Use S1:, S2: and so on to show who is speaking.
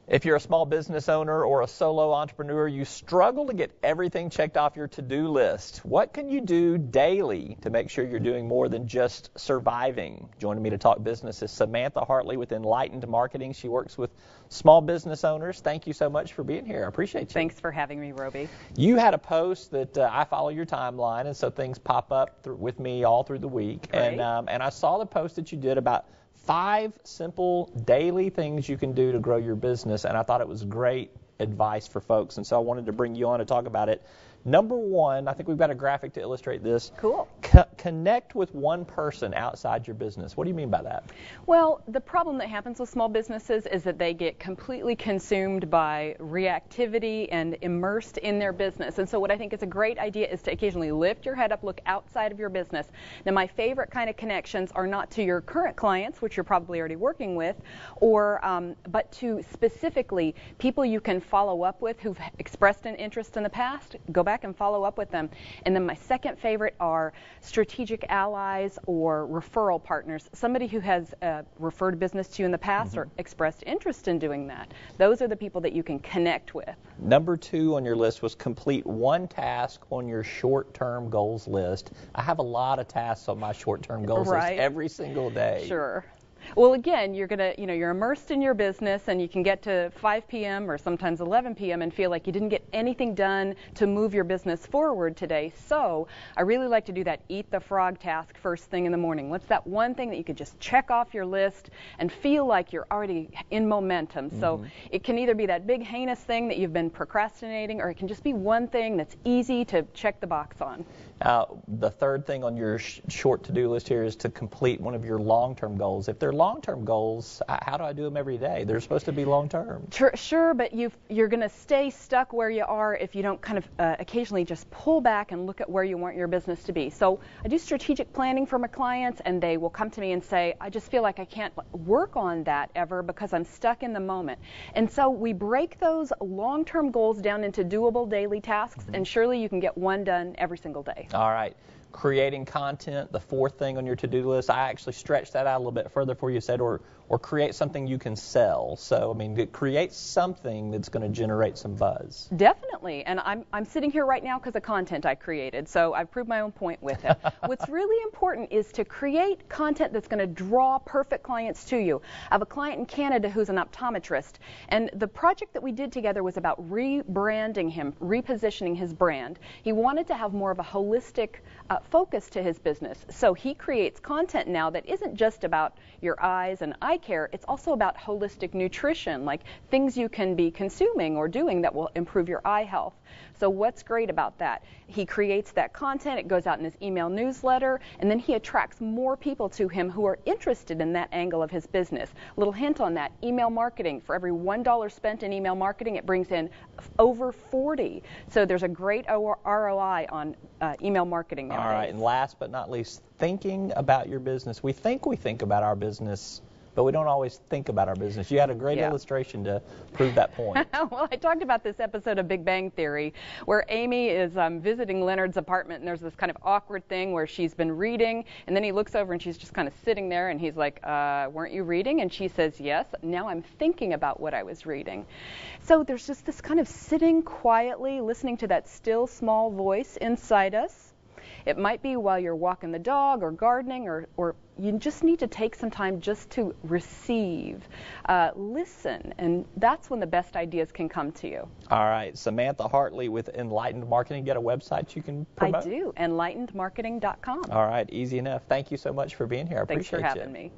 S1: If you're a small business owner or a solo entrepreneur, you struggle to get everything checked off your to-do list. What can you do daily to make sure you're doing more than just surviving? Joining me to talk business is Samantha Hartley with Enlightened Marketing. She works with small business owners. Thank you so much for being here. I appreciate you.
S2: Thanks for having me, Roby.
S1: You had a post that I follow your timeline, and so things pop up with me all through the week.
S2: Great.
S1: And I saw the post that you did about 5 simple daily things you can do to grow your business, and I thought it was great advice for folks, and so I wanted to bring you on to talk about it. Number 1, I think we've got a graphic to illustrate this.
S2: Cool.
S1: Connect with one person outside your business. What do you mean by that?
S2: Well, the problem that happens with small businesses is that they get completely consumed by reactivity and immersed in their business. And so what I think is a great idea is to occasionally lift your head up, look outside of your business. Now, my favorite kind of connections are not to your current clients, which you're probably already working with, but to specifically people you can follow up with who've expressed an interest in the past. Go back and follow up with them. And then my second favorite are strategic allies or referral partners, somebody who has referred business to you in the past or expressed interest in doing that. Those are the people that you can connect with.
S1: Number 2 on your list was complete one task on your short-term goals list. I have a lot of tasks on my short-term goals list every single day.
S2: Sure. Well, again, you're immersed in your business, and you can get to 5 p.m. or sometimes 11 p.m. and feel like you didn't get anything done to move your business forward today. So I really like to do that eat the frog task first thing in the morning. What's that one thing that you could just check off your list and feel like you're already in momentum? So it can either be that big heinous thing that you've been procrastinating, or it can just be one thing that's easy to check the box on.
S1: The third thing on your short to-do list here is to complete one of your long-term goals. If they're long-term goals, how do I do them every day? They're supposed to be long-term.
S2: Sure, but you're going to stay stuck where you are if you don't kind of occasionally just pull back and look at where you want your business to be. So I do strategic planning for my clients, and they will come to me and say, I just feel like I can't work on that ever because I'm stuck in the moment. And so we break those long-term goals down into doable daily tasks, and surely you can get one done every single day.
S1: All right. Creating content, the 4th thing on your to-do list. I actually stretched that out a little bit further for you, said, or create something you can sell. So, I mean, create something that's going to generate some buzz.
S2: Definitely. And I'm sitting here right now because of content I created. So I've proved my own point with it. What's really important is to create content that's going to draw perfect clients to you. I have a client in Canada who's an optometrist, and the project that we did together was about rebranding him, repositioning his brand. He wanted to have more of a holistic focus to his business. So he creates content now that isn't just about your eyes and eye care. It's also about holistic nutrition, like things you can be consuming or doing that will improve your eye health. So what's great about that? He creates that content, it goes out in his email newsletter, and then he attracts more people to him who are interested in that angle of his business. Little hint on that, email marketing. For every $1 spent in email marketing, it brings in over 40. So there's a great ROI on email marketing nowadays.
S1: All right, and last but not least, thinking about your business. We think about our business, but we don't always think about our business. You had a great illustration to prove that point.
S2: Well, I talked about this episode of Big Bang Theory where Amy is visiting Leonard's apartment, and there's this kind of awkward thing where she's been reading, and then he looks over and she's just kind of sitting there, and he's like, weren't you reading? And she says, yes. Now I'm thinking about what I was reading. So there's just this kind of sitting quietly, listening to that still small voice inside us. It might be while you're walking the dog or gardening, or you just need to take some time just to receive, listen, and that's when the best ideas can come to you.
S1: All right. Samantha Hartley with Enlightened Marketing. Get a website you can promote?
S2: I do, enlightenedmarketing.com.
S1: All right. Easy enough. Thank you so much for being here. I appreciate it.
S2: Thanks for having me.